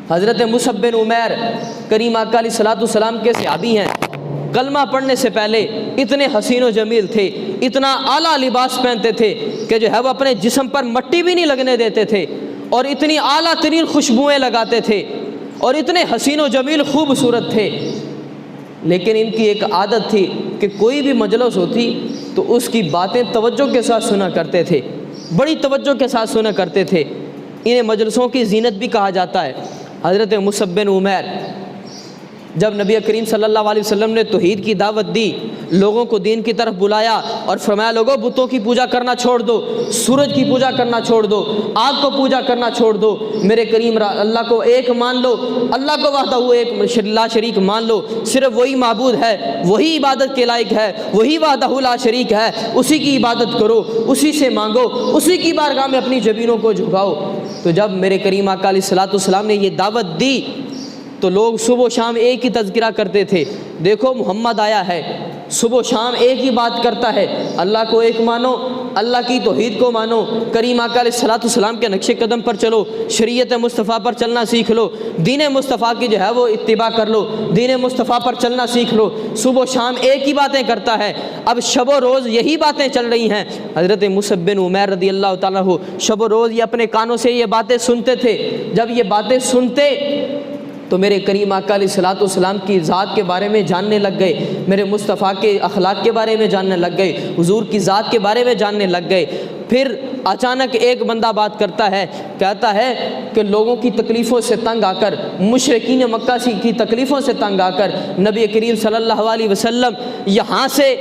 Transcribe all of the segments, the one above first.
حضرت مصعب بن عمیر کریم آقا علیہ الصلوۃ والسلام کے صحابی ہیں، کلمہ پڑھنے سے پہلے اتنے حسین و جمیل تھے، اتنا اعلیٰ لباس پہنتے تھے کہ جو ہے وہ اپنے جسم پر مٹی بھی نہیں لگنے دیتے تھے، اور اتنی اعلیٰ ترین خوشبوئیں لگاتے تھے، اور اتنے حسین و جمیل خوبصورت تھے۔ لیکن ان کی ایک عادت تھی کہ کوئی بھی مجلس ہوتی تو اس کی باتیں توجہ کے ساتھ سنا کرتے تھے، بڑی توجہ کے ساتھ سنا کرتے تھے۔ انہیں مجلسوں کی زینت بھی کہا جاتا ہے۔ حضرت مصعب بن عمیر جب نبی کریم صلی اللہ علیہ وسلم نے توحید کی دعوت دی، لوگوں کو دین کی طرف بلایا اور فرمایا لوگوں بتوں کی پوجا کرنا چھوڑ دو، سورج کی پوجا کرنا چھوڑ دو، آگ کو پوجا کرنا چھوڑ دو، میرے کریم اللہ کو ایک مان لو، اللہ کو وحدہ ایک لا شریک مان لو، صرف وہی معبود ہے، وہی عبادت کے لائق ہے، وہی وحدہ لا شریک ہے، اسی کی عبادت کرو، اسی سے مانگو، اسی کی بارگاہ میں اپنی جبینوں کو جھکاؤ۔ تو جب میرے کریم آقا علیہ الصلوۃ والسلام نے یہ دعوت دی تو لوگ صبح و شام ایک ہی تذکرہ کرتے تھے، دیکھو محمد آیا ہے، صبح و شام ایک ہی بات کرتا ہے، اللہ کو ایک مانو، اللہ کی توحید کو مانو، کریم آقا علیہ الصلوۃ والسلام کے نقش قدم پر چلو، شریعت مصطفیٰ پر چلنا سیکھ لو، دین مصطفیٰ کی جو ہے وہ اتباع کر لو، دین مصطفیٰ پر چلنا سیکھ لو۔ صبح و شام ایک ہی باتیں کرتا ہے، اب شب و روز یہی باتیں چل رہی ہیں۔ حضرت مصعب بن عمیر رضی اللہ تعالیٰ عنہ شب و روز یہ اپنے کانوں سے یہ باتیں سنتے تھے۔ جب یہ باتیں سنتے تو میرے کریم آقا علیہ الصلوۃ والسلام کی ذات کے بارے میں جاننے لگ گئے، میرے مصطفیٰ کے اخلاق کے بارے میں جاننے لگ گئے، حضور کی ذات کے بارے میں جاننے لگ گئے۔ پھر اچانک ایک بندہ بات کرتا ہے، کہتا ہے کہ لوگوں کی تکلیفوں سے تنگ آ کر، مشرکین مکہ کی تکلیفوں سے تنگ آ کر نبی کریم صلی اللہ علیہ وسلم یہاں سے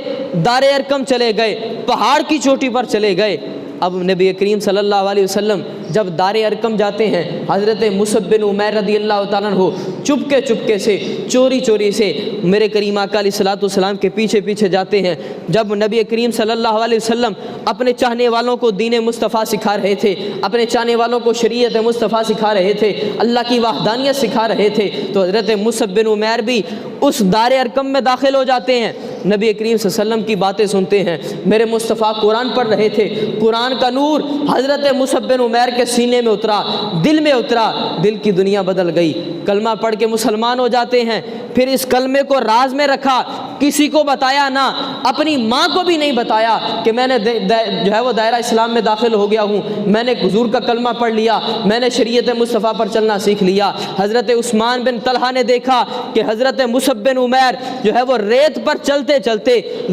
دار ارقم چلے گئے، پہاڑ کی چوٹی پر چلے گئے۔ اب نبی کریم صلی اللہ علیہ وسلم جب دار ارقم جاتے ہیں، حضرت مصعب بن عمیر رضی اللہ تعالیٰ عنہ چپکے سے چوری سے میرے کریم آقا علیہ الصلوۃ والسلام کے پیچھے جاتے ہیں۔ جب نبی کریم صلی اللہ علیہ وسلم اپنے چاہنے والوں کو دین مصطفیٰ سکھا رہے تھے، اپنے چاہنے والوں کو شریعت مصطفیٰ سکھا رہے تھے، اللہ کی وحدانیت سکھا رہے تھے، تو حضرت مصعب بن عمیر بھی اس دار ارقم میں داخل ہو جاتے ہیں، نبی کریم صلی اللہ علیہ وسلم کی باتیں سنتے ہیں۔ میرے مصطفیٰ قرآن پڑھ رہے تھے، قرآن کا نور حضرت مصعب بن عمیر کے سینے میں اترا، دل میں اترا، دل کی دنیا بدل گئی، کلمہ پڑھ کے مسلمان ہو جاتے ہیں۔ پھر اس کلمے کو راز میں رکھا، کسی کو بتایا نہ، اپنی ماں کو بھی نہیں بتایا کہ میں نے جو ہے وہ دائرہ اسلام میں داخل ہو گیا ہوں، میں نے حضور کا کلمہ پڑھ لیا، میں نے شریعت مصطفیٰ پر چلنا سیکھ لیا۔ حضرت عثمان بن طلحہ نے دیکھا کہ حضرت مصعب بن عمیر جو ہے وہ ریت پر چلتے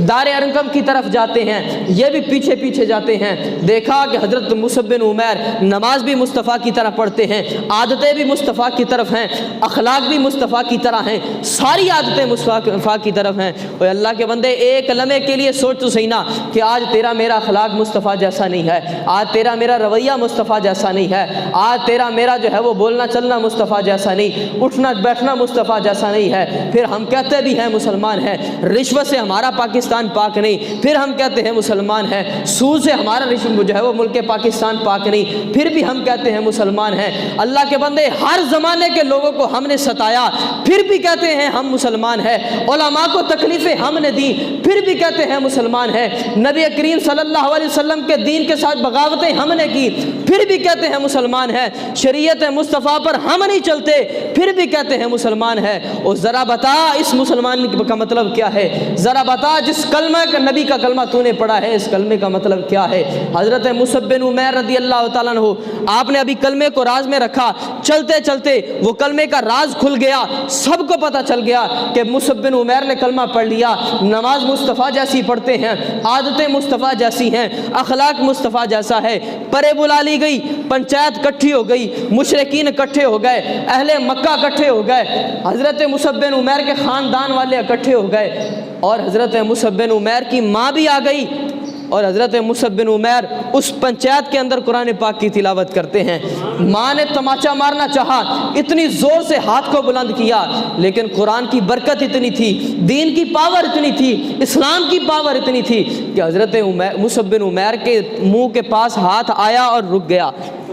دار ارقم کی طرف جاتے ہیں، یہ بھی پیچھے جاتے ہیں۔ دیکھا کہ حضرت مصعب بن عمیر نماز بھی مصطفیٰ کی طرح پڑھتے ہیں، عادتیں بھی مصطفیٰ کی طرف ہیں، اخلاق بھی مصطفیٰ کی طرح ہیں، ساری عادتیں مصطفیٰ کی طرف ہیں۔ اور اللہ کے بندے ایک لمحے کے لیے سوچ تو صحیح نا کہ آج تیرا میرا اخلاق مصطفیٰ جیسا نہیں ہے، آج تیرا میرا رویہ مصطفیٰ جیسا نہیں ہے، آج تیرا میرا جو ہے وہ بولنا چلنا مصطفیٰ جیسا نہیں، اٹھنا بیٹھنا مصطفیٰ جیسا نہیں ہے۔ پھر ہم کہتے بھی ہیں مسلمان ہیں، رشوت سے ہمارا پاکستان پاک نہیں، پھر ہم کہتے ہیں مسلمان ہیں، سود سے ہمارا جو ہے وہ ملک پاکستان پاک نہیں، پھر بھی ہم کہتے ہیں مسلمان ہیں۔ اللہ کے بندے ہر زمانے کے لوگوں کو ہم نے ستایا، پھر بھی کہتے ہیں ہم مسلمان ہیں، علماء کو تکلیفیں ہم نے دی، پھر بھی کہتے ہیں مسلمان ہیں، نبی کریم صلی اللہ علیہ وسلم کے دین کے ساتھ بغاوتیں ہم نے کی، پھر بھی کہتے ہیں مسلمان ہیں، شریعت مصطفیٰ پر ہم نہیں چلتے، پھر بھی کہتے ہیں مسلمان ہیں۔ اور ذرا بتا اس مسلمان کا مطلب کیا ہے، ذرا بتا جس کلمہ کا نبی کا کلمہ تو نے پڑھا ہے اس کلمے کا مطلب کیا ہے۔ حضرت مصعب بن عمیر رضی اللہ تعالیٰ عنہ آپ نے ابھی کلمے کو راز میں رکھا، چلتے وہ کلمے کا راز کھل گیا، سب کو پتہ چل گیا کہ مصعب بن عمیر نے کلمہ پڑھ لیا، نماز مصطفیٰ جیسی پڑھتے ہیں، عادتیں مصطفیٰ جیسی ہیں، اخلاق مصطفیٰ جیسا ہے۔ پرے بلا لی گئی، پنچایت کٹھی ہو گئی، مشرکین اکٹھے ہو گئے، اہل مکہ اکٹھے ہو گئے، حضرت مصعب بن عمیر کے خاندان والے اکٹھے ہو گئے، اور حضرت مصعب بن عمیر کی ماں بھی آ گئی، اور حضرت مصعب بن عمیر اس پنچایت کے اندر قرآن پاک کی تلاوت کرتے ہیں۔ ماں نے تماچا مارنا چاہا، اتنی زور سے ہاتھ کو بلند کیا، لیکن قرآن کی برکت اتنی تھی، دین کی پاور اتنی تھی، اسلام کی پاور اتنی تھی کہ حضرت مصعب بن عمیر کے منہ کے پاس ہاتھ آیا اور رک گیا۔